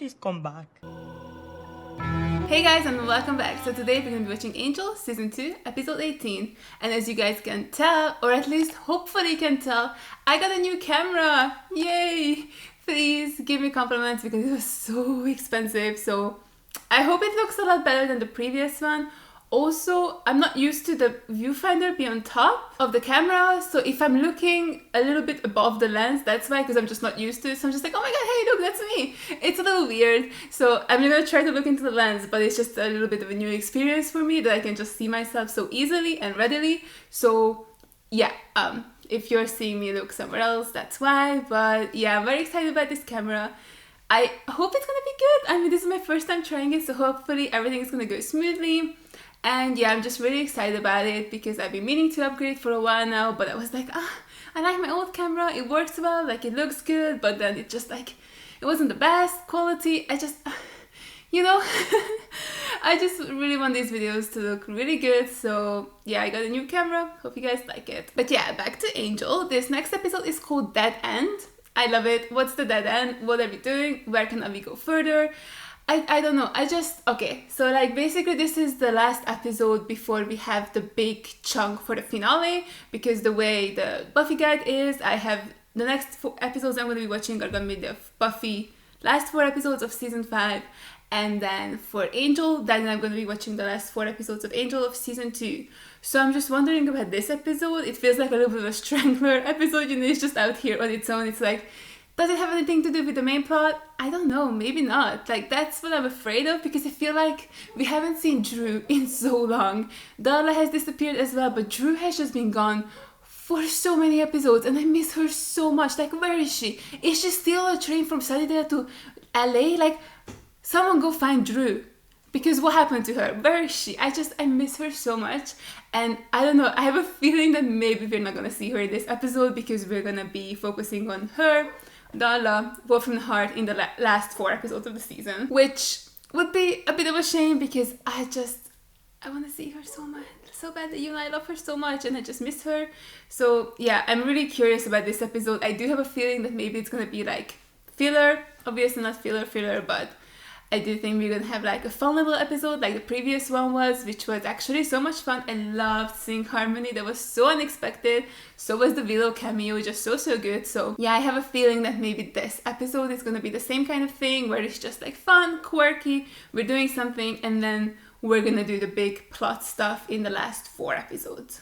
Please come back. Hey guys, and welcome back. So today we're going to be watching Angel Season 2, Episode 18. And as you guys can tell, or at least hopefully can tell, I got a new camera! Yay! Please give me compliments because it was so expensive. So I hope it looks a lot better than the previous one. Also, I'm not used to the viewfinder being on top of the camera, so if I'm looking a little bit above the lens, that's why, because I'm just not used to it. So I'm just like, oh my god, hey, look, that's me. It's a little weird. So I'm gonna try to look into the lens, but it's just a little bit of a new experience for me that I can just see myself so easily and readily. So yeah, if you're seeing me look somewhere else, that's why. But yeah, I'm very excited about this camera. I hope it's gonna be good. I mean, this is my first time trying it, so hopefully everything is gonna go smoothly. And yeah, I'm just really excited about it because I've been meaning to upgrade for a while now, but I was like, I like my old camera, it works well, like it looks good, but then it just like, it wasn't the best quality. I just, you know, I just really want these videos to look really good. So yeah, I got a new camera, hope you guys like it. But yeah, back to Angel. This next episode is called Dead End. I love it. What's the dead end? What are we doing? Where can we go further? I don't know. Okay, so like basically this is the last episode before we have the big chunk for the finale, because the way the Buffy guide is, I have the next 4 episodes I'm going to be watching are going to be the Buffy last 4 episodes of season 5, and then for Angel, then I'm going to be watching the last 4 episodes of Angel of season 2. So I'm just wondering about this episode. It feels like a little bit of a Strangler episode, you know, it's just out here on its own. It's like, does it have anything to do with the main plot? I don't know, maybe not. Like, that's what I'm afraid of, because I feel like we haven't seen Drew in so long. Darla has disappeared as well, but Drew has just been gone for so many episodes, and I miss her so much. Like, where is she? Is she still on a train from Sunnydale to LA? Like, someone go find Drew. Because what happened to her? Where is she? I miss her so much. And I don't know, I have a feeling that maybe we're not gonna see her in this episode, because we're gonna be focusing on her, Darla, Wolfram and Hart in the last 4 episodes of the season, which would be a bit of a shame because I want to see her so much, so bad. That you and I love her so much, and I just miss her. So yeah, I'm really curious about this episode. I do have a feeling that maybe it's gonna be like filler, obviously not filler, but I do think we're gonna have like a fun little episode like the previous one was, which was actually so much fun. I loved seeing Harmony. That was so unexpected. So was the Willow cameo, just so good. So yeah, I have a feeling that maybe this episode is gonna be the same kind of thing, where it's just like fun, quirky, we're doing something, and then we're gonna do the big plot stuff in the last 4 episodes.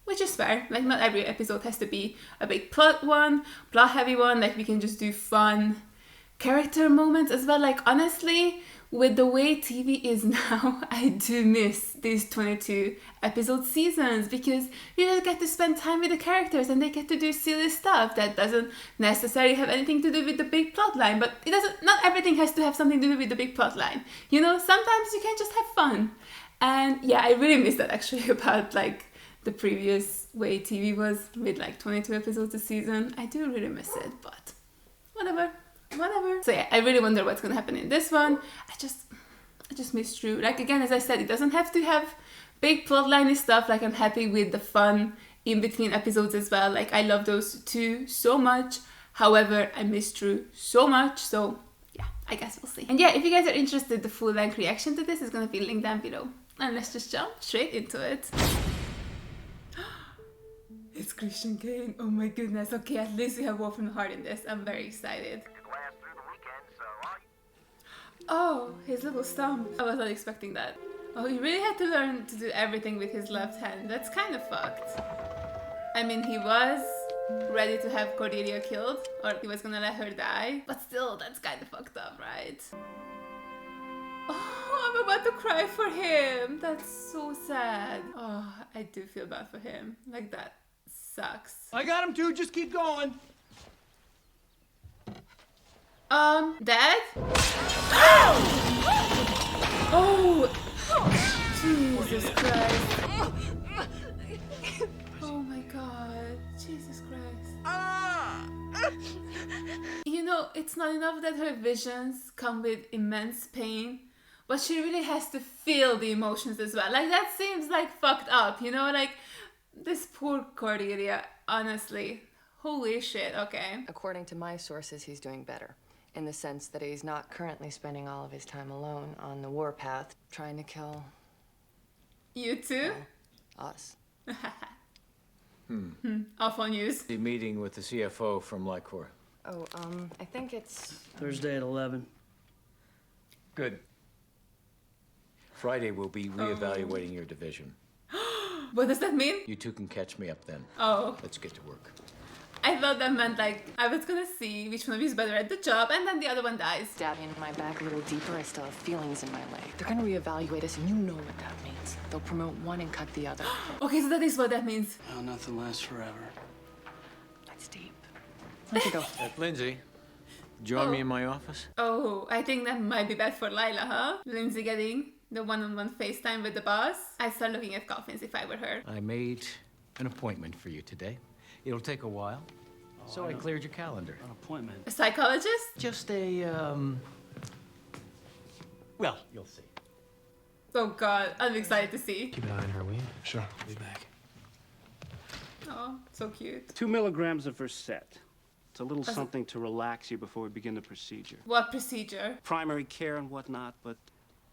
Which is fair. Like, not every episode has to be a big plot heavy one. Like, we can just do fun character moments as well. Like, honestly, with the way TV is now, I do miss these 22 episode seasons, because you just get to spend time with the characters and they get to do silly stuff that doesn't necessarily have anything to do with the big plot line. But not everything has to have something to do with the big plot line, you know. Sometimes you can just have fun. And yeah, I really miss that actually about like the previous way TV was, with like 22 episodes a season. I do really miss it, but whatever. So yeah, I really wonder what's gonna happen in this one. I just miss Drew. Like, again, as I said, it doesn't have to have big plotline stuff. Like, I'm happy with the fun in between episodes as well. Like, I love those 2 so much. However, I miss Drew so much. So yeah, I guess we'll see. And yeah, if you guys are interested, the full length reaction to this is gonna be linked down below. And let's just jump straight into it. It's Christian Kane. Oh my goodness. Okay, at least we have Wolfram and Hart in this. I'm very excited. Oh, his little stomp. I was not expecting that. Oh, he really had to learn to do everything with his left hand. That's kind of fucked. I mean, he was ready to have Cordelia killed, or he was gonna let her die. But still, that's kind of fucked up, right? Oh, I'm about to cry for him. That's so sad. Oh, I do feel bad for him. Like, that sucks. I got him, dude. Just keep going. Dad? Oh! Jesus Christ. Oh my god. Jesus Christ. You know, it's not enough that her visions come with immense pain, but she really has to feel the emotions as well. Like, that seems like fucked up, you know? Like, this poor Cordelia, honestly. Holy shit, okay. According to my sources, he's doing better. in the sense that he's not currently spending all of his time alone on the warpath, trying to kill You too? us. Awful news. The meeting with the CFO from Lycor. Oh, I think it's... Thursday at 11. Good. Friday we'll be reevaluating your division. What does that mean? You two can catch me up then. Oh. Let's get to work. I thought that meant like I was gonna see which one of you is better at the job and then the other one dies. Stabbing into my back a little deeper, I still have feelings in my leg. They're gonna reevaluate us, and you know what that means. They'll promote one and cut the other. Okay, so that is what that means. Oh, nothing lasts forever. That's deep. Where'd you go? Lindsey, join me in my office. Oh, I think that might be bad for Lila, huh? Lindsey getting the one-on-one FaceTime with the boss. I'd start looking at coffins if I were her. I made an appointment for you today. It'll take a while, so I cleared your calendar. An appointment. A psychologist? Just a, well, you'll see. Oh god, I'm excited to see. Keep an eye on her, will you? Sure. I'll be back. Oh, so cute. 2 milligrams of Versed. It's a little something to relax you before we begin the procedure. What procedure? Primary care and whatnot, but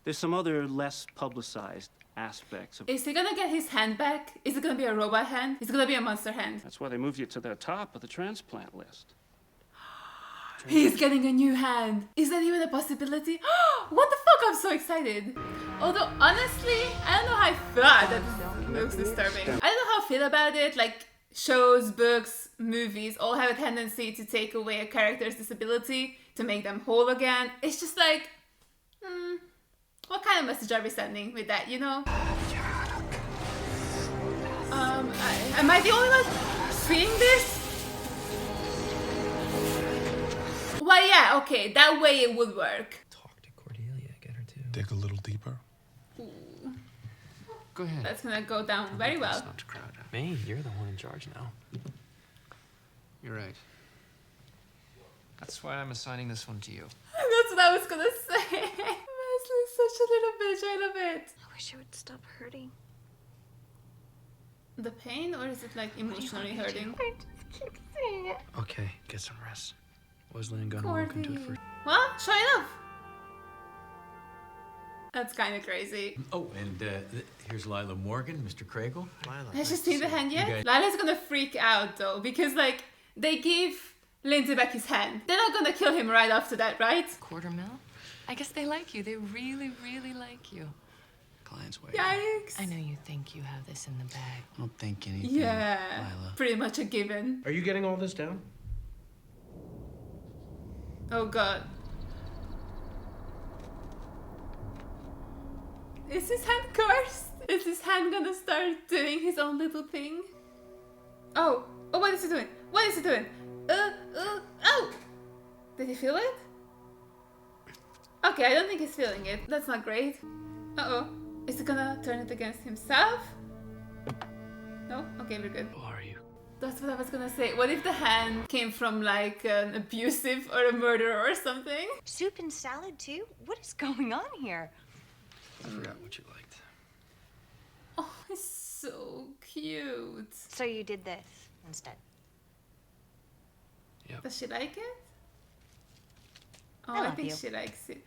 there's some other less publicized aspects of... Is he gonna get his hand back? Is it gonna be a robot hand? Is it gonna be a monster hand? That's why they moved you to the top of the transplant list. He's getting a new hand. Is that even a possibility? What the fuck? I'm so excited. Although, honestly, I don't know how I feel. That looks disturbing. I don't know how I feel about it. Like, shows, books, movies all have a tendency to take away a character's disability to make them whole again. It's just like, what kind of message are we sending with that, you know? Am I the only one seeing this? Well, yeah, okay, that way it would work. Talk to Cordelia, get her too. Dig a little deeper. Ooh, Go ahead. that's gonna go down very well. It's not to crowd out. Me? You're the one in charge now. You're right. That's why I'm assigning this one to you. That's what I was gonna say. Wesley's such a little bitch, I love it. I wish it would stop hurting. The pain, or is it like emotionally hurting? I just keep seeing it. Okay, get some rest. Wesley and Gunnar will look into it Cordy. first. Well, sure enough. That's kind of crazy. Oh, and here's Lila Morgan, Mr. Craigle. Lila. Has she seen the hand yet? guys- Lila's gonna freak out though, because like, they give Lindsey back his hand. They're not gonna kill him right after that, right? Quarter mil? I guess they like you. They really, really like you. Client's waiting. Yikes. I know you think you have this in the bag. I don't think anything. Yeah, Lila. pretty much a given. Are you getting all this down? Oh god. Is his hand cursed? Is his hand gonna start doing his own little thing? Oh, what is he doing? What is he doing? Oh! Did he feel it? Okay, I don't think he's feeling it. That's not great. Uh-oh. Is he gonna turn it against himself? No? Okay, we're good. Who are you? That's what I was gonna say. What if the hand came from like an abusive or a murderer or something? Soup and salad, too? What is going on here? I forgot what you liked. Oh, it's so cute. So you did this instead. Yep. Does she like it? Oh, I I love think you. she likes it.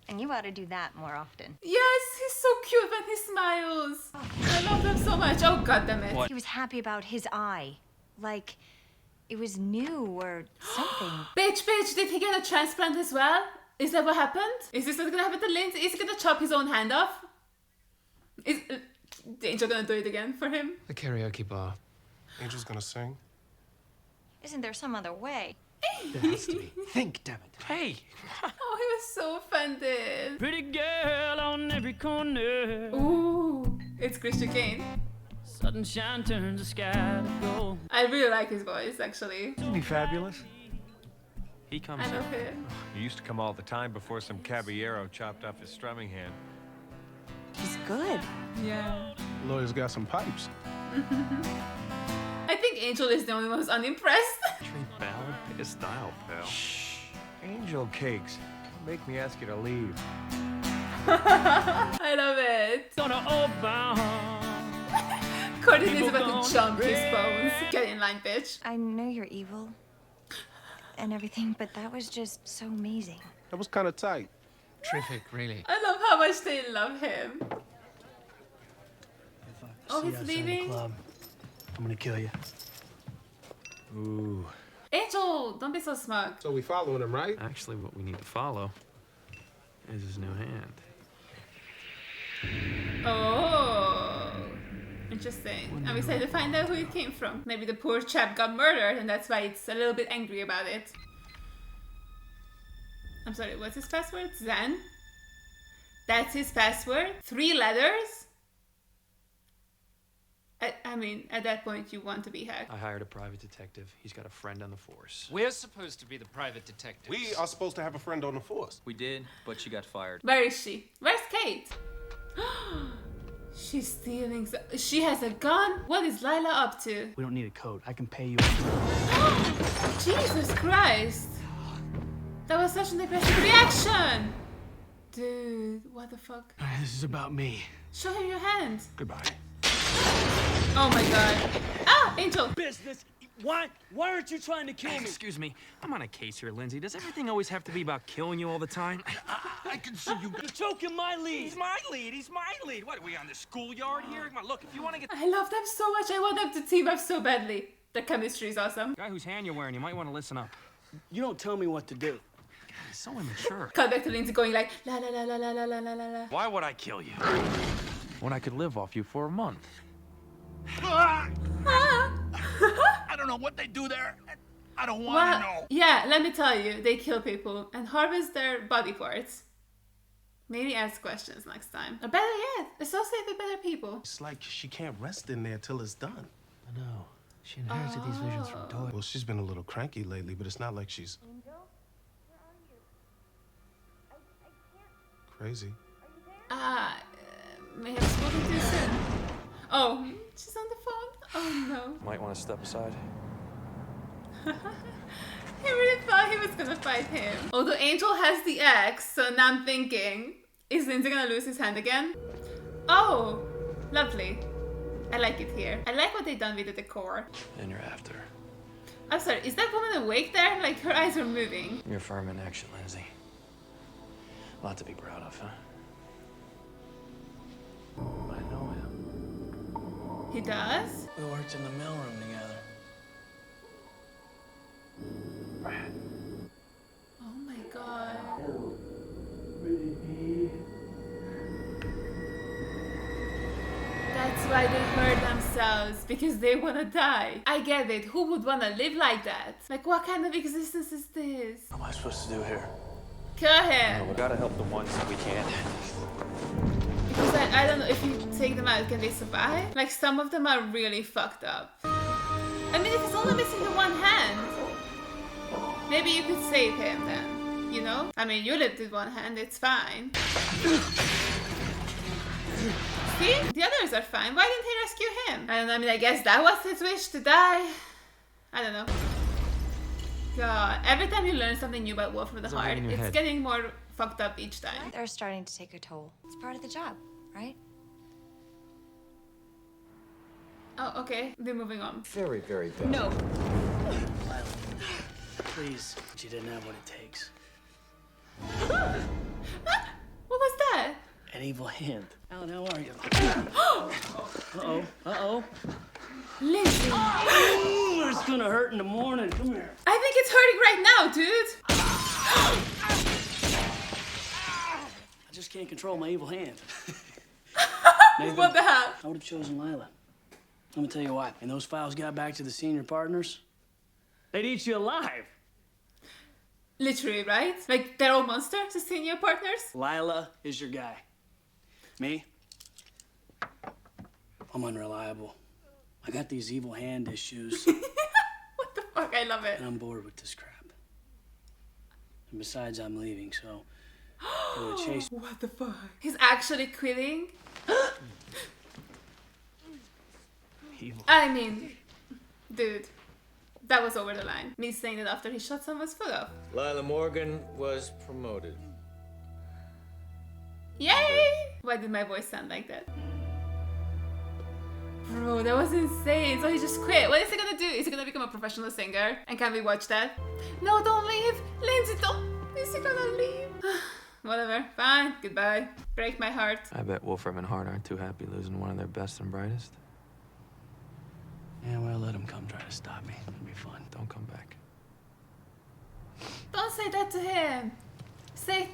And you ought to do that more often. Yes, he's so cute when he smiles. I love them so much. Oh, god damn it. He was happy about his eye. Like, it was new or something. Bitch, did he get a transplant as well? Is that what happened? Is this what's gonna happen to Lindsey? Is he gonna chop his own hand off? Is the angel gonna do it again for him? The karaoke bar. Angel's gonna sing. Isn't there some other way? There has to be. Think, damn it. Hey! Oh, he was so offended. Pretty girl on every corner. Ooh, it's Christian Kane. Sudden shine turns the sky to gold. I really like his voice, actually. Isn't he fabulous? He comes I in. love him. He used to come all the time before some caballero chopped off his strumming hand. He's good. Yeah. Lawyer's got some pipes. I think Angel is the only one who's unimpressed. Treat ballad, pick a style, pal. Shh. Angel cakes. Make me ask you to leave. I love it. Cordelia is about to jump his bones. Get in line, bitch. I know you're evil. and everything, but that was just so amazing. That was kind of tight. Terrific, really. I love how much they love him. If I Oh, see he's you outside leaving? the club, I'm gonna kill you. Ooh. Angel, don't be so smug. So we following him, right? Actually, what we need to follow is his new hand. Oh, interesting. I'm excited to find out who it came from. Maybe the poor chap got murdered and that's why it's a little bit angry about it. I'm sorry, what's his password? Zen? That's his password? 3 letters? I mean, at that point, you want to be hacked. I hired a private detective. He's got a friend on the force. We're supposed to be the private detectives. We are supposed to have a friend on the force. We did, but she got fired. Where is she? Where's Kate? She's stealing. She has a gun? What is Lila up to? We don't need a code. I can pay you. Jesus Christ! That was such an aggressive reaction! Dude, what the fuck? All right, this is about me. Show him your hand. Goodbye. Oh my god. Ah, Angel! Business. Why aren't you trying to kill me? Excuse me, I'm on a case here, Lindsey. Does everything always have to be about killing you all the time? I can see you. You're choking my lead. He's my lead. He's my lead. What, are we on the schoolyard here? Come on, look, if you want to get... I love them so much. I want them to team up so badly. The chemistry is awesome. Guy whose hand you're wearing, you might want to listen up. You don't tell me what to do. He's so immature. Cut back to Lindsey going like la la la la la la la la la la. Why would I kill you? When I could live off you for a month. Ah. I don't know what they do there. I don't want to know. Yeah, let me tell you, they kill people and harvest their body parts. Maybe ask questions next time. Or better yet, associate with better people. It's like she can't rest in there till it's done. I know. She inherited these visions from Doyle. Well, she's been a little cranky lately, but it's not like she's... Angel? Where are you? I can't... crazy. May have spoken too soon. Oh, she's on the phone. Oh no. Might want to step aside. He really thought he was gonna fight him. Although Angel has the axe, so now I'm thinking, is Lindsey gonna lose his hand again? Oh, lovely. I like it here. I like what they done with the decor. And you're after. I'm sorry, is that woman awake there? Like her eyes are moving. You're firm in action, Lindsey. A lot to be proud of, huh? I know him. He does? We worked in the mailroom together. Brad. Oh my god. That's why they hurt themselves, because they wanna die. I get it. Who would wanna live like that? Like, what kind of existence is this? What am I supposed to do here? Kill him. We gotta help the ones that we can't. Because I don't know, if you take them out, can they survive? Like, some of them are really fucked up. I mean, if he's only missing the one hand, maybe you could save him then, you know? I mean, you lived with one hand, it's fine. See? The others are fine. Why didn't he rescue him? I don't know, I mean, I guess that was his wish to die. I don't know. God, every time you learn something new about Wolfram and Hart, it's getting more fucked up each time. They're starting to take a toll. It's part of the job, right? Oh, okay. They're moving on. Very, very bad. No. Lila, please. She didn't have what it takes. What was that? An evil hand. Alan, how are you? Uh-oh. Uh-oh. Lindsey. Ooh, it's gonna hurt in the morning. Come here. I think it's hurting right now, dude. I just can't control my evil hand. What the hell? I would have chosen Lila. Let me tell you why. And those files got back to the senior partners, they'd eat you alive. Literally, right? Like, they're all monsters, the senior partners? Lila is your guy. Me? I'm unreliable. I got these evil hand issues, What the fuck? I love it. and I'm bored with this crap. And besides, I'm leaving, so I'm gonna chase. What the fuck? He's actually quitting? Evil. I mean, dude, that was over the line. Me saying it after he shot someone's foot off. Lila Morgan was promoted. Yay! Why did my voice sound like that? Bro, that was insane. So he just quit. What is he gonna do? Is he gonna become a professional singer? And can we watch that? No, don't leave. Lindsey, don't. Is he gonna leave? Whatever. Fine. Goodbye. Break my heart. I bet Wolfram and Hart aren't too happy losing one of their best and brightest. Yeah, well, let him come try to stop me. It'll be fun. Don't come back. Don't say that to him. Stay.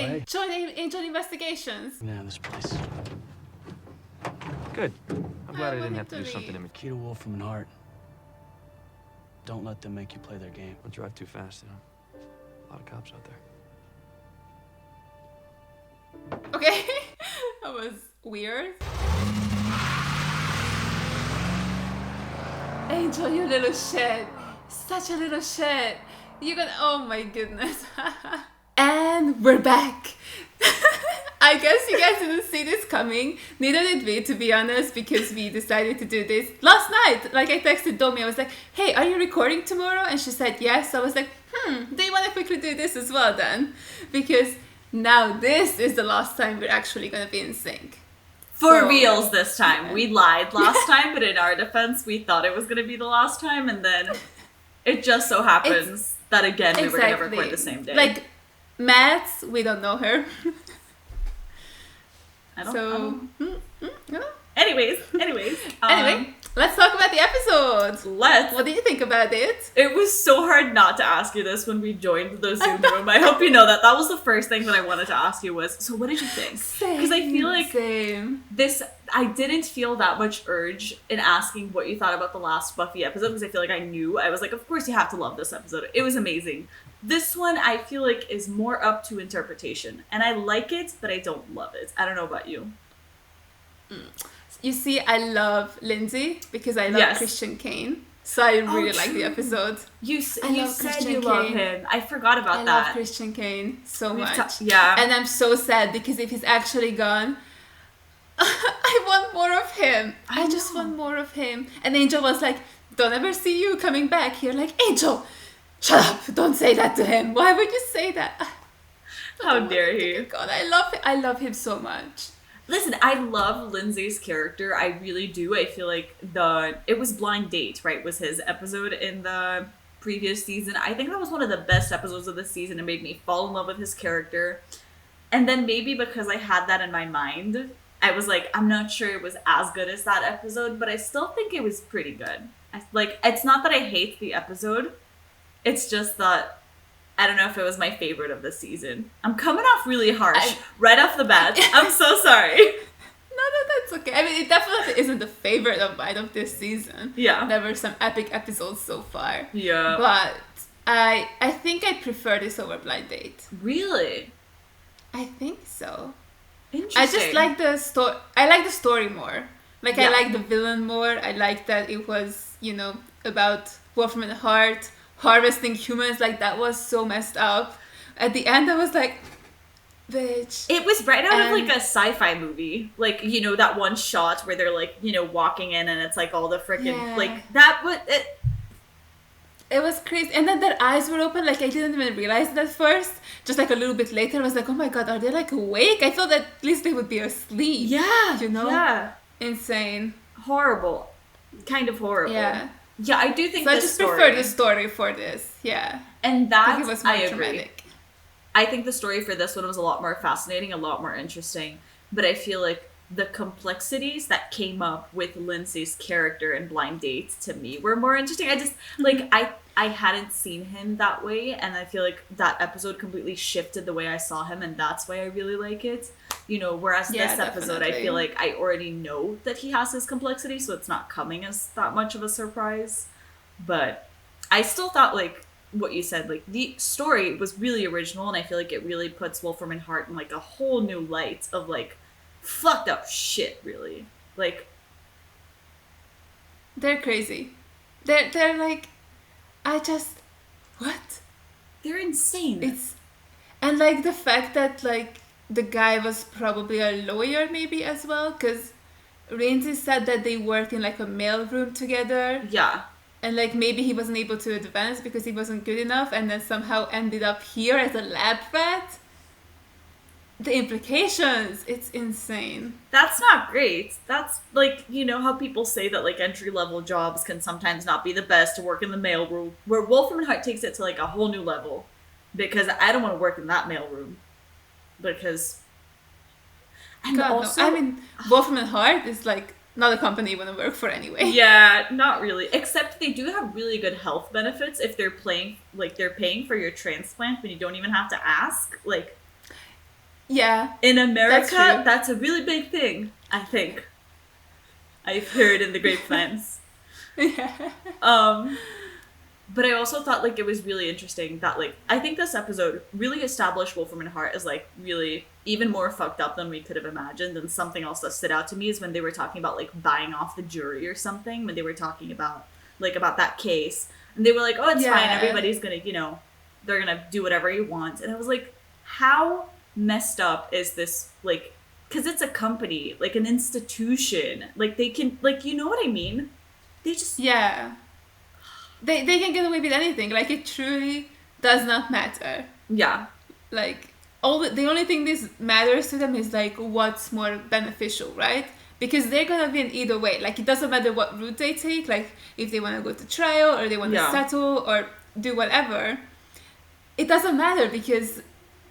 Alright. Join Angel Investigations. Yeah, this place. Good. I'm glad I want didn't him have to to do something leave. in Key to Wolfram and Hart. Don't let them make you play their game. Don't drive too fast, you know. A lot of cops out there. Okay. That was weird. Angel, you little shit. Such a little shit. You're gonna. Oh my goodness. And we're back. I guess you guys didn't see this coming. Neither did we, to be honest, because we decided to do this last night. Like, I texted Domi. I was like, hey, are you recording tomorrow? And she said yes. So I was like, do you want to quickly do this as well then? Because now this is the last time we're actually going to be in sync. For reals this time. We lied last time, but in our defense, we thought it was going to be the last time, and then it just so happens that again we were going to record the same day. Like, Mads, we don't know her. I don't So, know. Anyways. Anyway, let's talk about the episode. What did you think about it? It was so hard not to ask you this when we joined the Zoom room. I hope you know that. That was the first thing that I wanted to ask you was, so what did you think? Because I feel like I didn't feel that much urge in asking what you thought about the last Buffy episode because I feel like I knew. I was like, of course you have to love this episode. It was amazing. This one, I feel like, is more up to interpretation. And I like it, but I don't love it. I don't know about you. You see, I love Lindsey because I love Christian Kane. So I really like the episode. You said you love him. I forgot about that. I love Christian Kane so much. Yeah. And I'm so sad because if he's actually gone, I want more of him. I just want more of him. And Angel was like, don't ever see you coming back here. Like, Angel, shut up. Don't say that to him. Why would you say that? How dare he? God, I love him so much. Listen, I love Lindsey's character. I really do. I feel like it was Blind Date, right? Was his episode in the previous season. I think that was one of the best episodes of the season. It made me fall in love with his character. And then maybe because I had that in my mind, I was like, I'm not sure it was as good as that episode, but I still think it was pretty good. It's not that I hate the episode. It's just that I don't know if it was my favorite of the season. I'm coming off really harsh right off the bat. I'm so sorry. No, that's okay. I mean, it definitely isn't the favorite of mine of this season. Yeah. There were some epic episodes so far. Yeah. But I think I prefer this over Blind Date. Really? I think so. Interesting. I just like the story. I like the story more. Like, I like the villain more. I like that it was, about Wolfram and Hart harvesting humans. Like, that was so messed up. At the end, I was like, bitch. It was right out of, like, a sci-fi movie. Like, that one shot where they're, like, walking in and it's, like, all the freaking, like, that was... It was crazy. And then their eyes were open. Like, I didn't even realize it at first. Just, like, a little bit later, I was like, oh my god, are they, like, awake? I thought that at least they would be asleep. Yeah. Yeah. Insane. Horrible. Kind of horrible. Yeah. Yeah, I do think I just prefer the story for this. Yeah. And that, it was more I dramatic. agree. I think the story for this one was a lot more fascinating, a lot more interesting. But I feel like the complexities that came up with Lindsey's character in Blind Date to me were more interesting. I just, like, I hadn't seen him that way, and I feel like that episode completely shifted the way I saw him, and that's why I really like it. Whereas this episode, I feel like I already know that he has his complexity, so it's not coming as that much of a surprise. But I still thought, like, what you said, like, the story was really original, and I feel like it really puts Wolfram and Hart in, like, a whole new light of, like, fucked up shit, really. Like, they're crazy. They're like, what? They're insane. And like the fact that like the guy was probably a lawyer maybe as well, because Lindsey said that they worked in like a mailroom together. Yeah. And like maybe he wasn't able to advance because he wasn't good enough, and then somehow ended up here as a lab rat. the implications, it's insane. That's not great. That's like, you know how people say that like entry-level jobs can sometimes not be the best to work in the mailroom, where Wolfram and Hart takes it to like a whole new level. Because I don't want to work in that mailroom. Because... And God, also... no. I mean, Wolfram and Hart is like not a company you want to work for anyway. Yeah, not really. Except they do have really good health benefits if they're paying for your transplant when you don't even have to ask. Like... Yeah. In America, that's that's a really big thing, I think. I've heard in the grapevines. Yeah. But I also thought, like, it was really interesting that, like, I think this episode really established Wolfram and Hart as, like, really even more fucked up than we could have imagined. And something else that stood out to me is when they were talking about, like, buying off the jury or something, when they were talking about, like, about that case. And they were like, oh, it's fine, everybody's gonna, you know, they're gonna do whatever you want. And I was like, how messed up is this, like, because it's a company, like, an institution. Like, they can, like, you know what I mean? They just... Yeah. They can get away with anything. Like, it truly does not matter. Yeah. Like, the only thing this matters to them is, like, what's more beneficial, right? Because they're gonna win either way. Like, it doesn't matter what route they take. Like, if they want to go to trial or they want to settle or do whatever. It doesn't matter because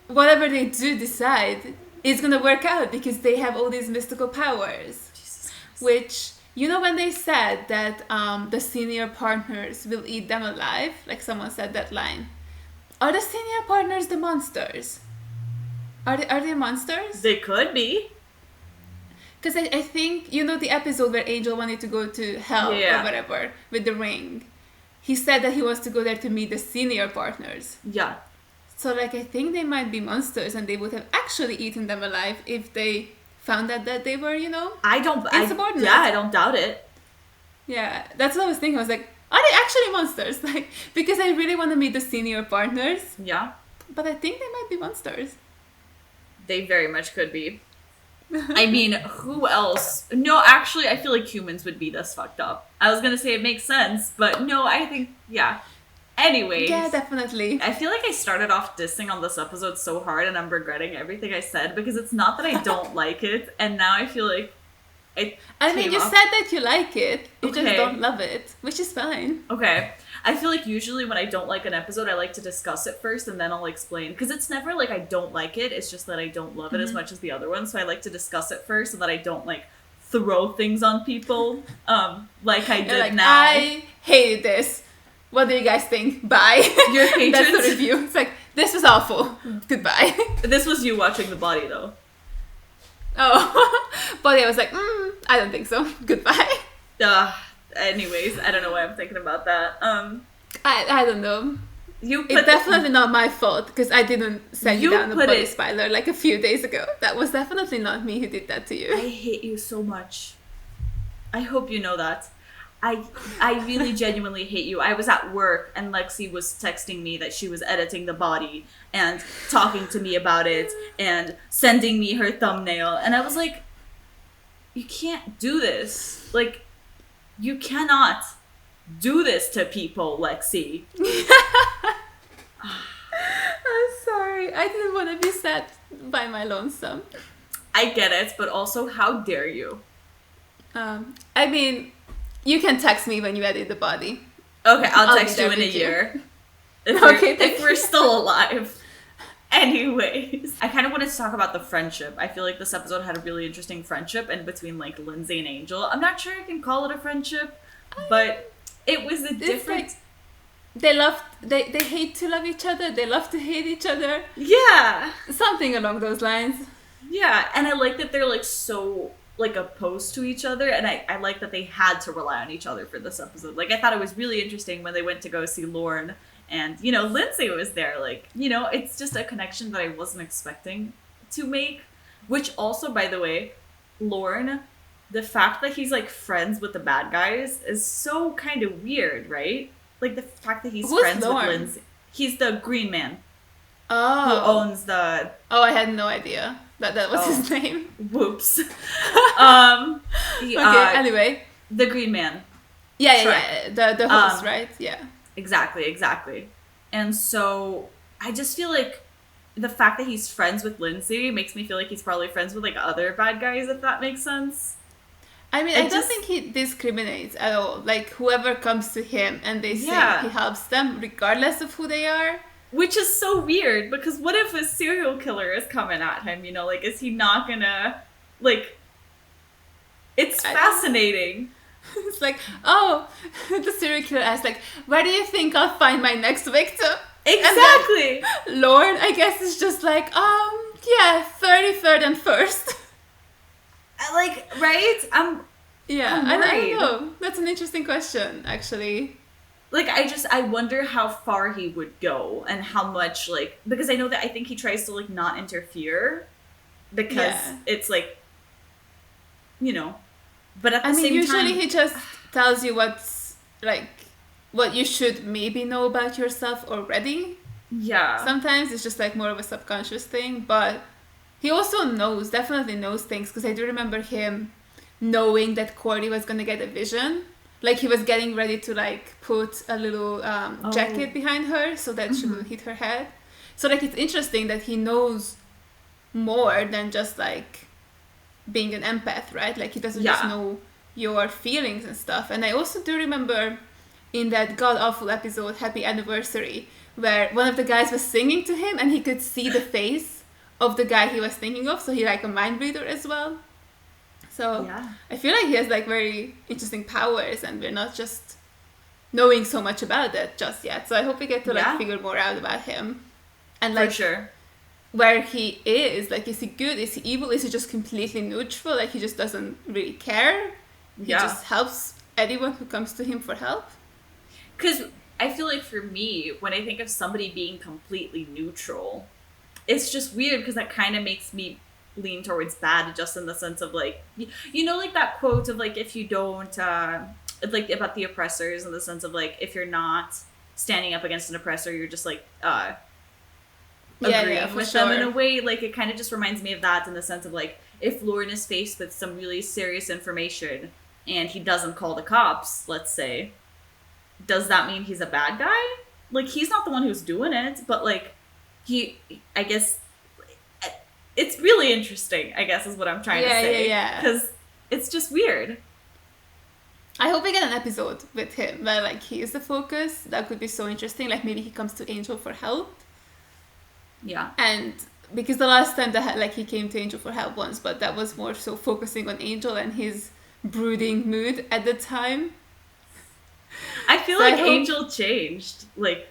whatever they do decide is gonna work out because they have all these mystical powers. Which... You know when they said that the senior partners will eat them alive? Like someone said that line. Are the senior partners the monsters? Are they monsters? They could be. Because I think, you know the episode where Angel wanted to go to hell or whatever with the ring? He said that he wants to go there to meet the senior partners. Yeah. So like I think they might be monsters and they would have actually eaten them alive if they... found out that they were, you know, insubordinate. I don't doubt it. Yeah, that's what I was thinking. I was like, are they actually monsters? Like, because I really want to meet the senior partners. Yeah. But I think they might be monsters. They very much could be. I mean, who else? No, actually, I feel like humans would be this fucked up. I was gonna say it makes sense, but no, I think, yeah. Anyways. Yeah, definitely. I feel like I started off dissing on this episode so hard and I'm regretting everything I said because it's not that I don't like it, and now I feel like I mean, you said that you like it, you just don't love it, which is fine. Okay. I feel like usually when I don't like an episode, I like to discuss it first and then I'll explain. Because it's never like I don't like it, it's just that I don't love it as much as the other one. So I like to discuss it first so that I don't like throw things on people like I did like, now. I hated this. What do you guys think? Bye. Your hatred. That's the review. It's like, this was awful. Goodbye. This was you watching The Body, though. Oh. Body, I was like, I don't think so. Goodbye. Anyways, I don't know why I'm thinking about that. I don't know. It's definitely not my fault, because I didn't send you down a body spiler like a few days ago. That was definitely not me who did that to you. I hate you so much. I hope you know that. I really genuinely hate you. I was at work and Lexi was texting me that she was editing The Body and talking to me about it and sending me her thumbnail. And I was like, you can't do this. Like, you cannot do this to people, Lexi. I'm sorry. I didn't want to be sad by my lonesome. I get it, but also, how dare you? I mean... You can text me when you edit The Body. Okay, I'll text you in a year. If we're still alive. Anyways. I kind of wanted to talk about the friendship. I feel like this episode had a really interesting friendship in between, like, Lindsey and Angel. I'm not sure I can call it a friendship, but it was a different... Like, they hate to love each other. They love to hate each other. Yeah. Something along those lines. Yeah, and I like that they're, like, so... like opposed to each other, and I like that they had to rely on each other for this episode. Like, I thought it was really interesting when they went to go see Lorne and, you know, Lindsey was there. Like, you know, it's just a connection that I wasn't expecting to make, which also, by the way, Lorne, the fact that he's like friends with the bad guys is so kind of weird, right? Like the fact that he's friends with Lindsey. He's the green man. Oh. Who owns the... Oh, I had no idea that was his name. Whoops. Okay, anyway. The green man. Yeah. The host, right? Yeah. Exactly. And so I just feel like the fact that he's friends with Lindsey makes me feel like he's probably friends with like other bad guys, if that makes sense. I mean, I don't think he discriminates at all. Like, whoever comes to him and they say he helps them regardless of who they are. Which is so weird, because what if a serial killer is coming at him, you know? Like, is he not gonna, like... It's fascinating. It's like, oh, the serial killer asks, like, where do you think I'll find my next victim? Exactly! Lord, I guess it's just like, yeah, 33rd and 1st. Like, right? I'm I don't know. That's an interesting question, actually. Like, I wonder how far he would go and how much, like, because I know that I think he tries to, like, not interfere because it's, like, you know, but at the same time... usually he just tells you what's, like, what you should maybe know about yourself already. Yeah. Sometimes it's just, like, more of a subconscious thing, but he also definitely knows things, because I do remember him knowing that Cordy was going to get a vision. Like, he was getting ready to, like, put a little jacket behind her so that she wouldn't hit her head. So, like, it's interesting that he knows more than just, like, being an empath, right? Like, he doesn't just know your feelings and stuff. And I also do remember in that god-awful episode, Happy Anniversary, where one of the guys was singing to him and he could see the face of the guy he was thinking of. So, he, like, a mind reader as well. So I feel like he has like very interesting powers, and we're not just knowing so much about that just yet. So I hope we get to like figure more out about him, and like where he is. Like, is he good? Is he evil? Is he just completely neutral? Like, he just doesn't really care. He just helps anyone who comes to him for help. Because I feel like for me, when I think of somebody being completely neutral, it's just weird because that kind of makes me lean towards bad, just in the sense of like, you know, like that quote of like, if you don't like about the oppressors, in the sense of like, if you're not standing up against an oppressor, you're just like agreeing with them in a way. Like, it kind of just reminds me of that, in the sense of like, if Lauren is faced with some really serious information and he doesn't call the cops, let's say, does that mean he's a bad guy? Like, he's not the one who's doing it, but like, I guess it's really interesting, I guess, is what I'm trying to say. Because it's just weird. I hope we get an episode with him where, like, he is the focus. That could be so interesting. Like, maybe he comes to Angel for help. Yeah. And because the last time that, like, he came to Angel for help once, but that was more so focusing on Angel and his brooding mood at the time. I feel like Angel changed. Like,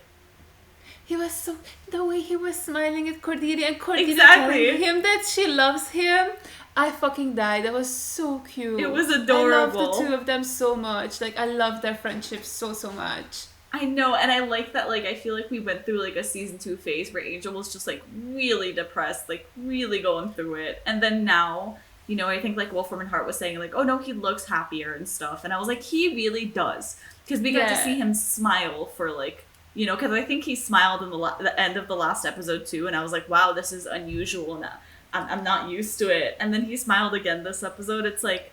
he was so... The way he was smiling at Cordelia and Cordelia telling him that she loves him. I fucking died. That was so cute. It was adorable. I love the two of them so much. Like, I love their friendship so, so much. I know, and I like that, like, I feel like we went through, like, a season 2 phase where Angel was just, like, really depressed, like, really going through it. And then now, you know, I think, like, Wolfram and Hart was saying, like, oh, no, he looks happier and stuff. And I was like, he really does. Because we got to see him smile for, like... You know, because I think he smiled in the end of the last episode too, and I was like, wow, this is unusual, and I'm not used to it. And then he smiled again this episode. It's like,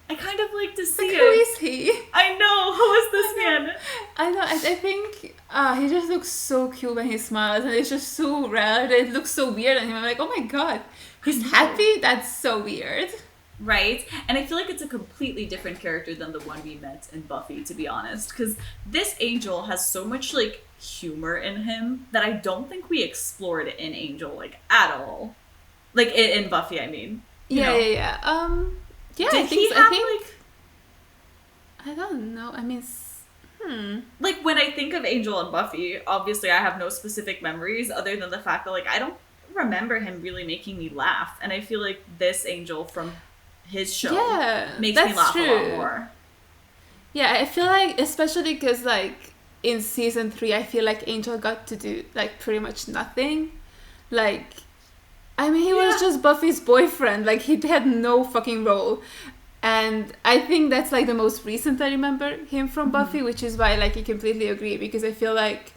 I kind of like to see like, it. Who is he? I know, who is this man? I know, I think he just looks so cute when he smiles, and it's just so rare, it looks so weird on him. I'm like, oh my god, he's happy? That's so weird. Right? And I feel like it's a completely different character than the one we met in Buffy, to be honest. Because this Angel has so much, like, humor in him that I don't think we explored in Angel, like, at all. Like, in Buffy, I mean. Yeah. Did I he think, have, like... I don't know. I mean... Like, when I think of Angel and Buffy, obviously I have no specific memories other than the fact that, like, I don't remember him really making me laugh. And I feel like this Angel from... his show makes me laugh a lot more. Yeah, I feel like, especially because, like, in season 3, I feel like Angel got to do, like, pretty much nothing. Like, I mean, he was just Buffy's boyfriend. Like, he had no fucking role. And I think that's, like, the most recent I remember him from Buffy, which is why, like, I completely agree. Because I feel like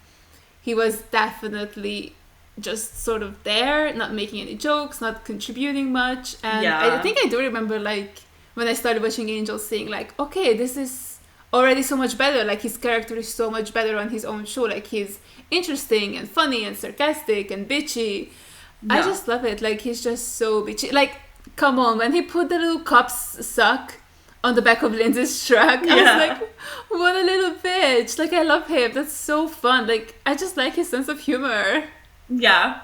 he was definitely... just sort of there, not making any jokes, not contributing much. And I think I do remember, like, when I started watching Angel, saying, like, okay, this is already so much better. Like, his character is so much better on his own show. Like, he's interesting and funny and sarcastic and bitchy. I just love it. Like, he's just so bitchy. Like, come on, when he put the little cop's sock on the back of Lindsey's truck, I was like, what a little bitch. Like, I love him. That's so fun. Like, I just like his sense of humor. Yeah.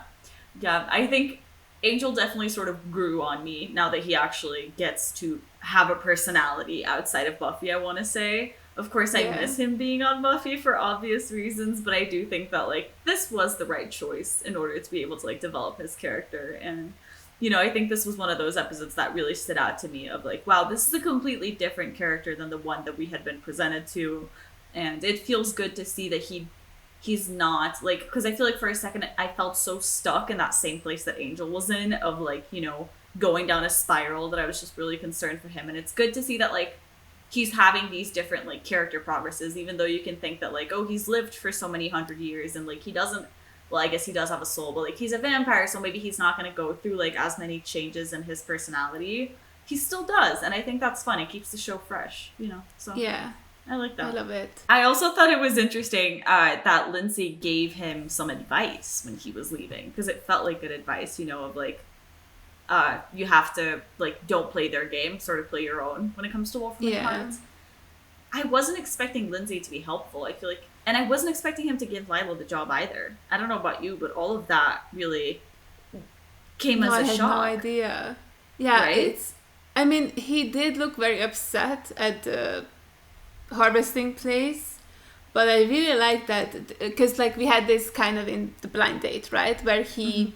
Yeah, I think Angel definitely sort of grew on me now that he actually gets to have a personality outside of Buffy, I want to say. Of course, I miss him being on Buffy for obvious reasons, but I do think that, like, this was the right choice in order to be able to, like, develop his character. And, you know, I think this was one of those episodes that really stood out to me of, like, wow, this is a completely different character than the one that we had been presented to. And it feels good to see that he's not, like, because I feel like for a second I felt so stuck in that same place that Angel was in, of, like, you know, going down a spiral, that I was just really concerned for him. And it's good to see that, like, he's having these different, like, character progresses, even though you can think that, like, oh, he's lived for so many hundred years and, like, he doesn't, well, I guess he does have a soul, but, like, he's a vampire, so maybe he's not going to go through, like, as many changes in his personality. He still does, and I think that's fun. It keeps the show fresh, you know? So Yeah. I like that. I love it. I also thought it was interesting that Lindsey gave him some advice when he was leaving, because it felt like good advice, you know, of, like, you have to, like, don't play their game, sort of play your own when it comes to Wolfram and Hart. I wasn't expecting Lindsey to be helpful, I feel like, and I wasn't expecting him to give Lila the job either. I don't know about you, but all of that really came as a shock. I had no idea. Yeah, right? I mean, he did look very upset at the harvesting place, but I really like that, because, like, we had this kind of in the blind date, right, where he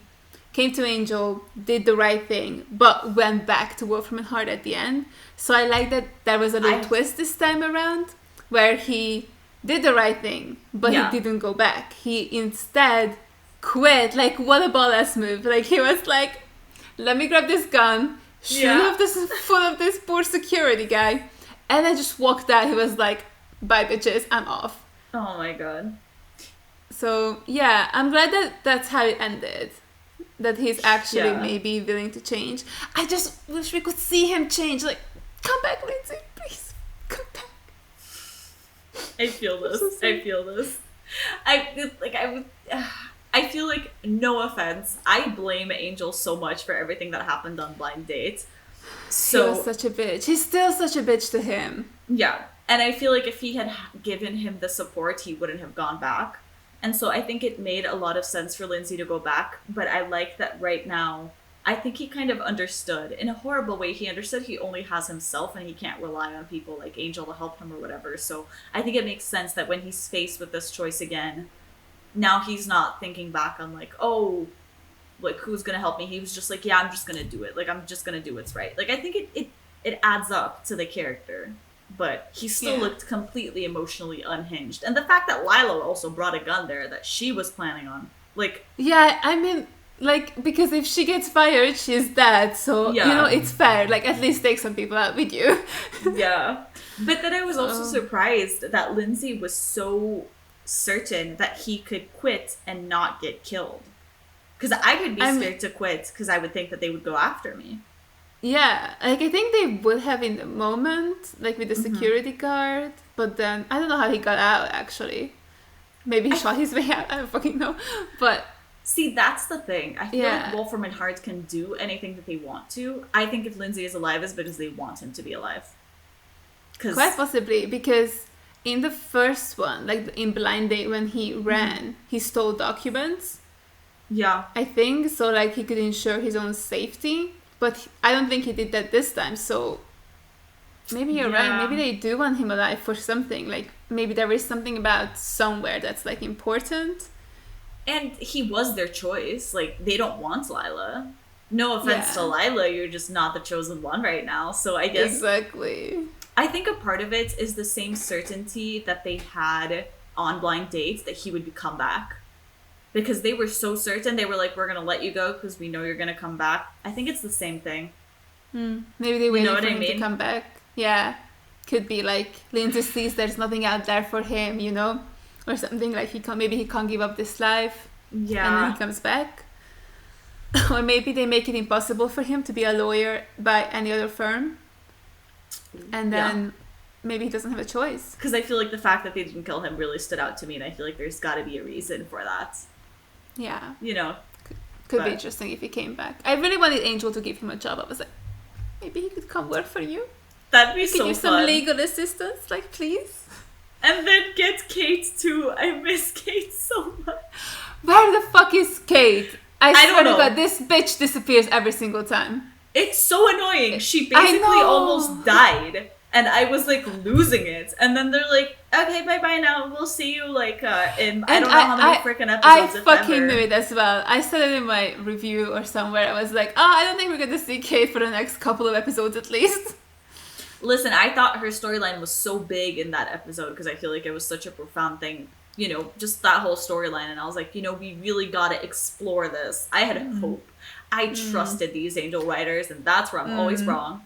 came to Angel, did the right thing, but went back to Wolfram and Hart at the end. So I like that there was a little twist this time around, where he did the right thing, but he didn't go back. He instead quit. Like, what a badass move. Like, he was like, let me grab this gun, shoot off this foot of this poor security guy, and then just walked out. He was like, bye bitches, I'm off. Oh my god. So yeah, I'm glad that that's how it ended. That he's actually maybe willing to change. I just wish we could see him change. Like, come back, Lindsey, please, come back. I feel this. I feel this. I feel like, no offense, I blame Angel so much for everything that happened on Blind Date. So, he was such a bitch. He's still such a bitch to him. Yeah, and I feel like if he had given him the support, he wouldn't have gone back. And so I think it made a lot of sense for Lindsey to go back, but I like that right now, I think he kind of understood, in a horrible way, he understood he only has himself and he can't rely on people like Angel to help him or whatever. So I think it makes sense that when he's faced with this choice again, now he's not thinking back on, like, oh, like, who's gonna help me? He was just like, yeah, I'm just gonna do it. Like, I'm just gonna do what's right. Like, I think it adds up to the character. But he still looked completely emotionally unhinged. And the fact that Lila also brought a gun there that she was planning on, like... Yeah, I mean, like, because if she gets fired, she's dead. So, you know, it's fair. Like, at least take some people out with you. Yeah. But then I was also surprised that Lindsey was so certain that he could quit and not get killed. Because I would be scared to quit, because I would think that they would go after me. Yeah, like, I think they would have in the moment, like, with the security guard, but then, I don't know how he got out, actually. Maybe he shot his way out, I don't fucking know, but... See, that's the thing. I feel like Wolfram and Hart can do anything that they want to. I think if Lindsey is alive, it's because they want him to be alive. Quite possibly, because in the first one, like, in Blind Date, when he ran, he stole documents. Yeah. I think, so, like, he could ensure his own safety. But I don't think he did that this time, so maybe you're right. Maybe they do want him alive for something. Like, maybe there is something about somewhere that's, like, important. And he was their choice. Like, they don't want Lila. No offense to Lila, you're just not the chosen one right now. So I guess... Exactly. I think a part of it is the same certainty that they had on Blind Dates that he would come back. Because they were so certain, they were like, we're going to let you go because we know you're going to come back. I think it's the same thing. Maybe they waited for him to come back. Yeah. Could be like, Lindsey sees there's nothing out there for him, you know? Or something like, maybe he can't give up this life. Yeah. And then he comes back. Or maybe they make it impossible for him to be a lawyer by any other firm. And then... maybe he doesn't have a choice. Because I feel like the fact that they didn't kill him really stood out to me, and I feel like there's got to be a reason for that. Yeah. You know? Could be interesting if he came back. I really wanted Angel to give him a job. I was like, maybe he could come work for you. That'd be Could so use fun. some legal assistance, like, please. And then get Kate too. I miss Kate so much. Where the fuck is Kate? I don't swear to know. God, this bitch disappears every single time. It's so annoying. She basically almost died. And I was like losing it. And then they're like, okay, bye-bye now. We'll see you like in I don't know how many freaking episodes. I fucking knew it as well. I said it in my review or somewhere. I was like, I don't think we're going to see Kate for the next couple of episodes at least. Listen, I thought her storyline was so big in that episode because I feel like it was such a profound thing. You know, just that whole storyline. And I was like, you know, we really got to explore this. I had hope. I trusted these Angel writers, and that's where I'm always wrong.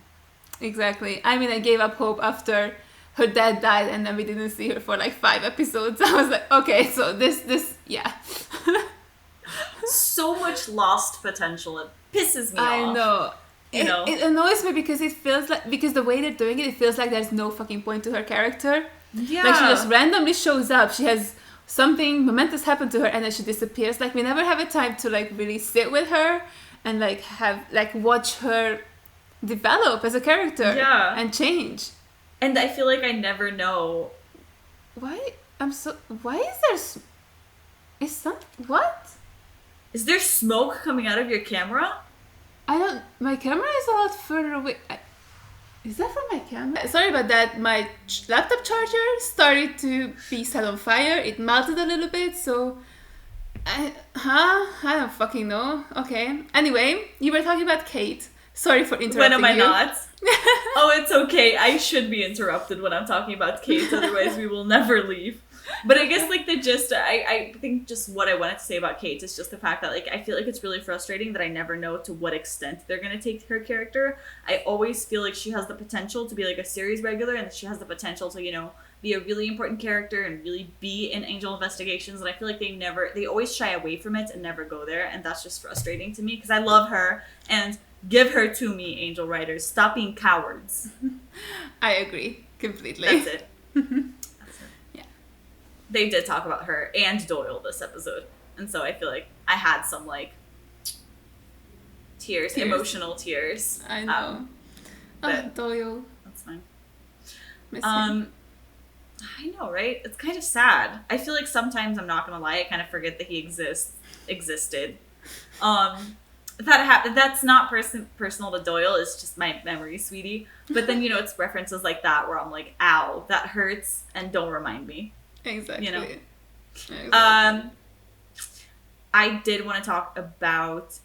Exactly. I mean, I gave up hope after her dad died, and then we didn't see her for like 5 episodes. I was like, okay, so this, yeah. So much lost potential. It pisses me off. I know. You know? It annoys me because it feels like, because the way they're doing it, it feels like there's no fucking point to her character. Yeah. Like, she just randomly shows up. She has something momentous happen to her, and then she disappears. Like, we never have a time to like really sit with her and like have like watch her develop as a character and change. And I feel like I never know why is there what is there smoke coming out of your camera? My camera is a lot further away. Is that from my camera? Sorry about that. My laptop charger started to be set on fire. It melted a little bit, so I don't fucking know. Okay, anyway, you were talking about Kate. Sorry for interrupting you. When am I not? Oh, it's okay. I should be interrupted when I'm talking about Kate, otherwise we will never leave. But I guess like the gist, I think just what I wanted to say about Kate is just the fact that like I feel like it's really frustrating that I never know to what extent they're gonna take her character. I always feel like she has the potential to be like a series regular, and she has the potential to, you know, be a really important character and really be in Angel Investigations, and I feel like they always shy away from it and never go there, and that's just frustrating to me because I love her, and give her to me, Angel writers. Stop being cowards. I agree completely. That's it. Yeah. They did talk about her and Doyle this episode, and so I feel like I had some like tears. Emotional tears. I know. Doyle. That's fine. Miss him. I know, right? It's kind of sad. I feel like sometimes, I'm not gonna lie, I kind of forget that he existed. That's not personal to Doyle. It's just my memory, sweetie. But then, you know, it's references like that where I'm like, ow, that hurts, and don't remind me. Exactly. You know? Exactly. I did want to talk about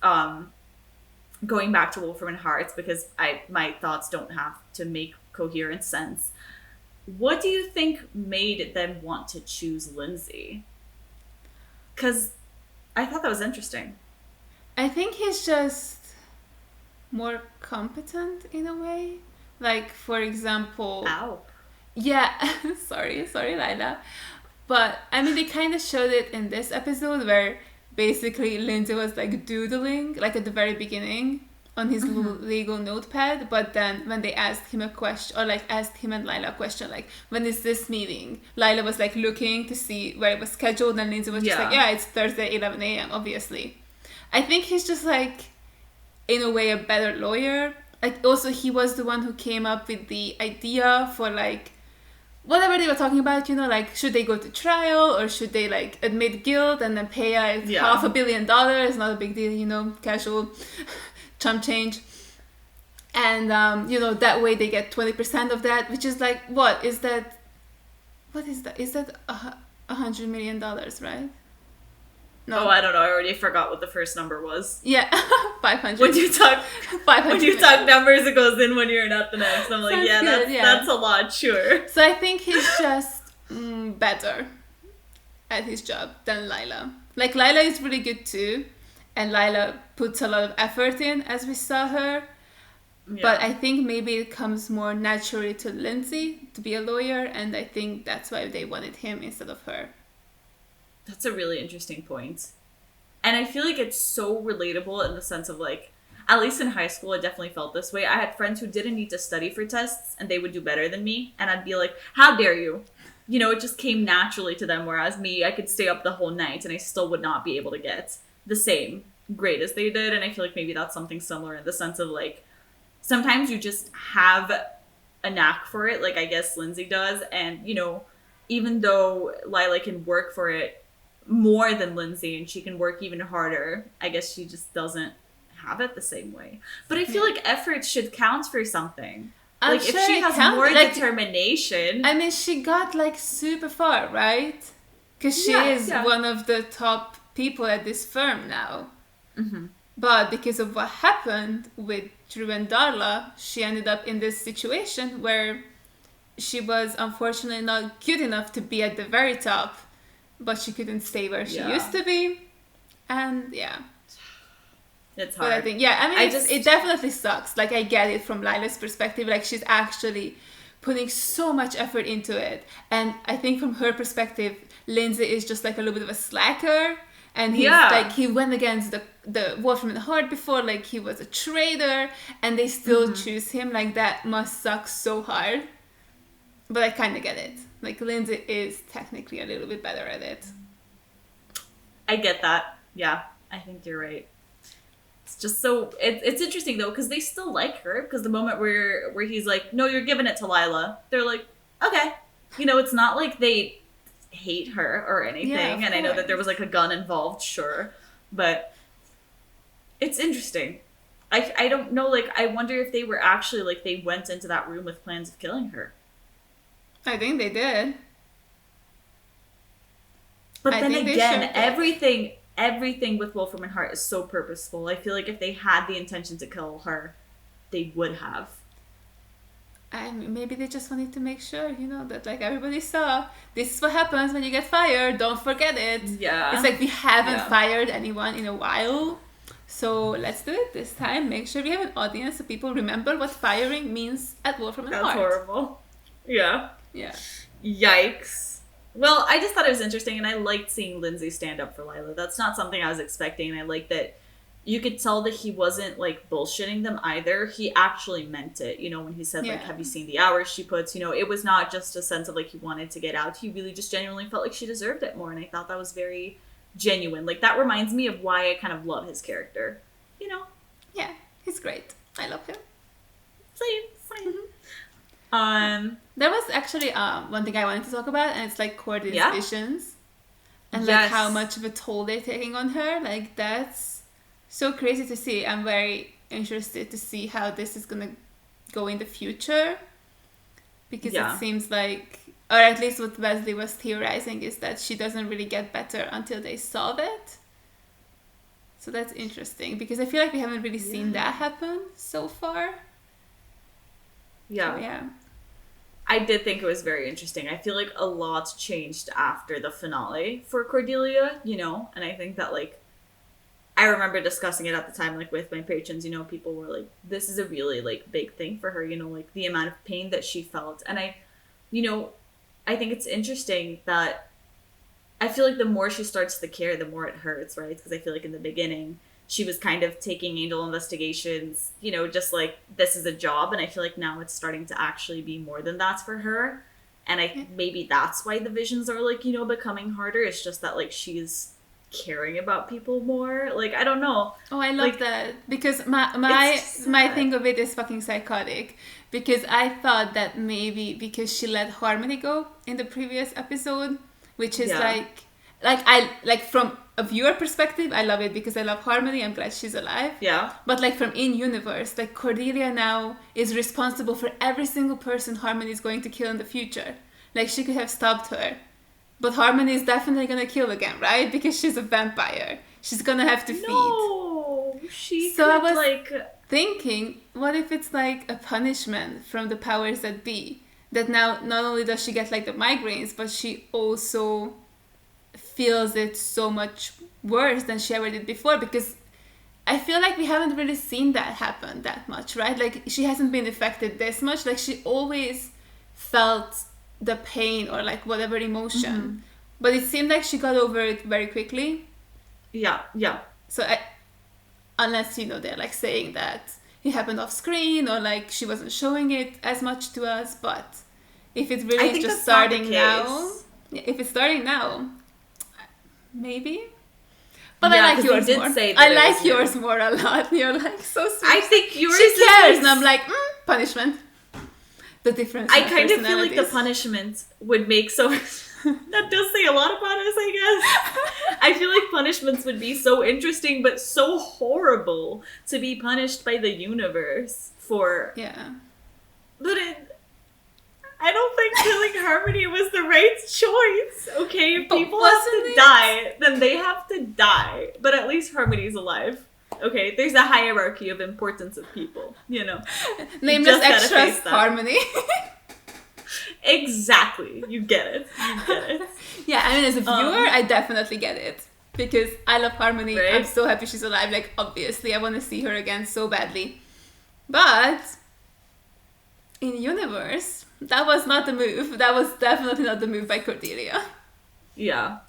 going back to Wolfram and Hart because my thoughts don't have to make coherent sense. What do you think made them want to choose Lindsey? Because I thought that was interesting. I think he's just more competent in a way. Like, for example... Ow. Yeah, sorry, Lila. But, I mean, they kind of showed it in this episode where basically Lindsey was, like, doodling, like, at the very beginning on his legal notepad. But then when they asked him a question, or, like, asked him and Lila a question, like, when is this meeting? Lila was, like, looking to see where it was scheduled, and Lindsey was just like, yeah, it's Thursday, 11 a.m., obviously. I think he's just, like, in a way, a better lawyer. Like, also, he was the one who came up with the idea for, like, whatever they were talking about, you know, like, should they go to trial or should they, like, admit guilt and then pay out $500 million? Not a big deal, you know, casual chump change. And, you know, that way they get 20% of that, which is, like, what is that? Is that $100 million, right? No, I don't know. I already forgot what the first number was. Yeah, 500. When you talk 500. When you talk numbers, it goes in one ear and out the next. I'm like, that's a lot, sure. So I think he's just better at his job than Lila. Like, Lila is really good too, and Lila puts a lot of effort in, as we saw her. Yeah. But I think maybe it comes more naturally to Lindsey to be a lawyer, and I think that's why they wanted him instead of her. That's a really interesting point. And I feel like it's so relatable in the sense of, like, at least in high school, I definitely felt this way. I had friends who didn't need to study for tests, and they would do better than me. And I'd be like, how dare you? You know, it just came naturally to them, whereas me, I could stay up the whole night, and I still would not be able to get the same great as they did. And I feel like maybe that's something similar in the sense of like, sometimes you just have a knack for it, like I guess Lindsey does. And, you know, even though Lila can work for it more than Lindsey and she can work even harder, I guess she just doesn't have it the same way. But I feel like effort should count for something. I'm like sure if she it has counts. more Like, determination. I mean, she got like super far, right? Because she is one of the top people at this firm now. Mm-hmm. But because of what happened with Drew and Darla, she ended up in this situation where she was unfortunately not good enough to be at the very top, but she couldn't stay where she used to be. And yeah. It's hard. But I think, it definitely sucks. Like, I get it from Lila's perspective. Like, she's actually putting so much effort into it. And I think from her perspective, Lindsey is just like a little bit of a slacker. And he's like, he went against the Wolfram and Hart before, like he was a traitor, and they still choose him. Like, that must suck so hard. But I kind of get it. Like, Lindsey is technically a little bit better at it. I get that. Yeah, I think you're right. It's just so it's interesting though, because they still like her. Because the moment where he's like, "No, you're giving it to Lila," they're like, "Okay," you know. It's not like they hate her or anything. Yeah, and I know that there was like a gun involved, sure, but it's interesting. I don't know. Like, I wonder if they were actually like they went into that room with plans of killing her. I think they did. But then again, everything with Wolfram and Hart is so purposeful. I feel like if they had the intention to kill her, they would have. And maybe they just wanted to make sure, you know, that like everybody saw, this is what happens when you get fired. Don't forget it. Yeah. It's like we haven't fired anyone in a while. So let's do it this time. Make sure we have an audience so people remember what firing means at Wolfram and Hart. That's horrible. Yeah. Yeah. Yikes. Well, I just thought it was interesting, and I liked seeing Lindsey stand up for Lila. That's not something I was expecting, and I like that you could tell that he wasn't, like, bullshitting them either. He actually meant it, you know, when he said, like, have you seen the hours she puts? You know, it was not just a sense of, like, he wanted to get out. He really just genuinely felt like she deserved it more, and I thought that was very genuine. Like, that reminds me of why I kind of love his character, you know? Yeah, he's great. I love him. Same. There was actually one thing I wanted to talk about, and it's like Cordelia's visions and like how much of a toll they're taking on her. Like, that's so crazy to see. I'm very interested to see how this is gonna go in the future, because it seems like, or at least what Wesley was theorizing, is that she doesn't really get better until they solve it. So that's interesting, because I feel like we haven't really seen that happen so far. Yeah. So, yeah. I did think it was very interesting. I feel like a lot changed after the finale for Cordelia, you know? And I think that, like, I remember discussing it at the time, like, with my patrons, you know, people were like, this is a really, like, big thing for her, you know, like, the amount of pain that she felt. And I think it's interesting that I feel like the more she starts to care, the more it hurts, right? Because I feel like in the beginning, she was kind of taking Angel investigations, you know, just like, this is a job. And I feel like now it's starting to actually be more than that for her. And maybe that's why the visions are, like, you know, becoming harder. It's just that, like, she's caring about people more. Like, I don't know. Oh, I love that. Because my thing of it is fucking psychotic. Because I thought that maybe because she let Harmony go in the previous episode, which is from a viewer perspective, I love it because I love Harmony. I'm glad she's alive. Yeah. But like from in-universe, like Cordelia now is responsible for every single person Harmony is going to kill in the future. Like, she could have stopped her. But Harmony is definitely going to kill again, right? Because she's a vampire. She's going to have to feed. No, So I was thinking, what if it's like a punishment from the powers that be? That now not only does she get like the migraines, but she also feels it so much worse than she ever did before, because I feel like we haven't really seen that happen that much, right? Like, she hasn't been affected this much. Like, she always felt the pain or like whatever emotion, but it seemed like she got over it very quickly. Yeah. So unless, you know, they're like saying that it happened off screen or like she wasn't showing it as much to us, but if it's really just starting now, if it's starting now, maybe. But Yeah, I like 'cause yours they did more. say that I it like was yours more a lot. You're like so sweet. I think yours she is cares, like- and I'm like, punishment. The difference. I in kind of feel like the personalities. punishment would make so that does say a lot about us, I guess. I feel like punishments would be so interesting but so horrible to be punished by the universe for. Yeah. But I don't think killing Harmony was the right choice. Okay, if But people have wasn't to it? die, then they have to die. But at least Harmony's alive. Okay, there's a hierarchy of importance of people, you know. Nameless just gotta extras, face that. Harmony. Exactly. You get it. You get it. Yeah, I mean, as a viewer, I definitely get it. Because I love Harmony. Right? I'm so happy she's alive. Like, obviously, I want to see her again so badly. But in universe, that was not the move. That was definitely not the move by Cordelia. Yeah.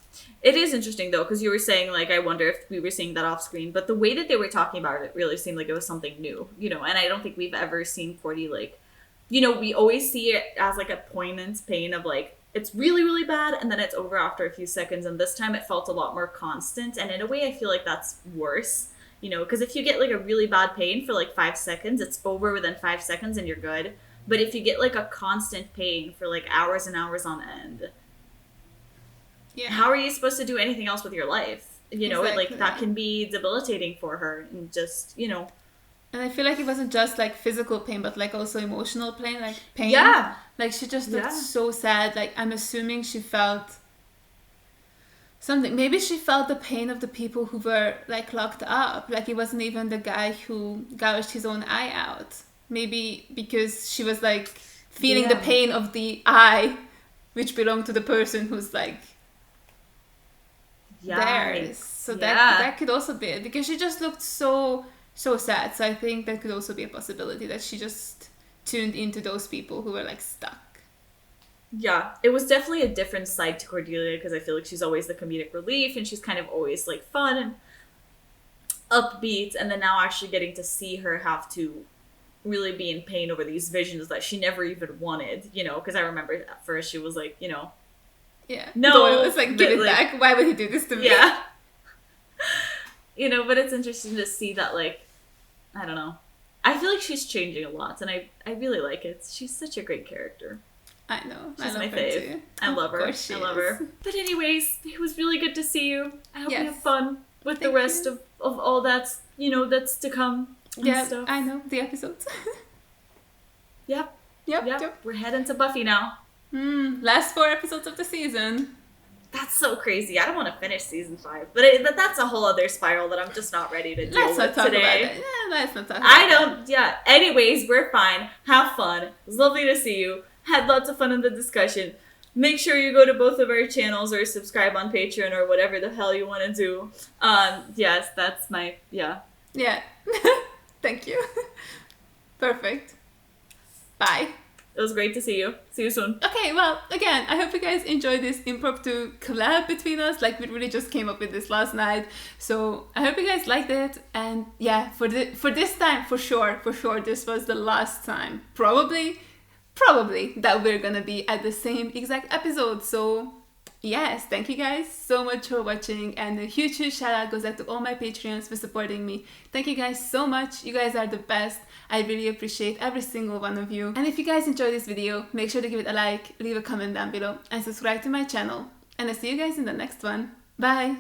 It is interesting, though, because you were saying, like, I wonder if we were seeing that off screen. But the way that they were talking about it really seemed like it was something new, you know. And I don't think we've ever seen Cordy, like, you know, we always see it as, like, a poignant pain of, like, it's really, really bad, and then it's over after a few seconds. And this time it felt a lot more constant. And in a way, I feel like that's worse, you know, because if you get, like, a really bad pain for, like, 5 seconds, it's over within 5 seconds and you're good. But if you get, like, a constant pain for, like, hours and hours on end, Yeah. how are you supposed to do anything else with your life? You know, Exactly. like, that can be debilitating for her. And just, you know. And I feel like it wasn't just like physical pain, but like also emotional pain, like pain. Yeah. Like she just looked Yeah. so sad. Like I'm assuming she felt something. Maybe she felt the pain of the people who were like locked up. Like it wasn't even the guy who gouged his own eye out. Maybe because she was like feeling the Yeah. pain of the eye, which belonged to the person who's like theirs. So that could also be it, because she just looked so sad. So I think that could also be a possibility that she just tuned into those people who were like stuck. Yeah, it was definitely a different side to Cordelia, because I feel like she's always the comedic relief and she's kind of always like fun and upbeat, and then now actually getting to see her have to really be in pain over these visions that she never even wanted, you know, because I remember at first she was like, you know, Yeah. No, Doyle was like, give but, it like- back. Why would he do this to me? yeah. You know, but it's interesting to see that, like, I don't know. I feel like she's changing a lot, and I really like it. She's such a great character. I know. She's I love my her fave. too. I Of love her. course she I love is. her. But anyways, it was really good to see you. I hope you Yes. have fun with the Thank rest you. of all that's, you know, that's to come and Yeah, stuff. I know. The episodes. Yep. Yep. We're heading to Buffy now. Last 4 episodes of the season. That's so crazy. I don't want to finish season 5, but that's a whole other spiral that I'm just not ready to deal Let's not with talk today. about it. Yeah, let's not talk about I it. don't. Yeah. Anyways, we're fine. Have fun. It was lovely to see you. Had lots of fun in the discussion. Make sure you go to both of our channels or subscribe on Patreon or whatever the hell you want to do. Yes, that's my Yeah. Thank you. Perfect. Bye. It was great to see you. See you soon. Okay, well, again, I hope you guys enjoyed this impromptu collab between us. Like, we really just came up with this last night. So, I hope you guys liked it. And yeah, for this time, for sure, this was the last time. Probably that we're gonna be at the same exact episode. So, yes, thank you guys so much for watching. And a huge shout out goes out to all my Patreons for supporting me. Thank you guys so much. You guys are the best. I really appreciate every single one of you. And if you guys enjoyed this video, make sure to give it a like, leave a comment down below, and subscribe to my channel. And I'll see you guys in the next one. Bye!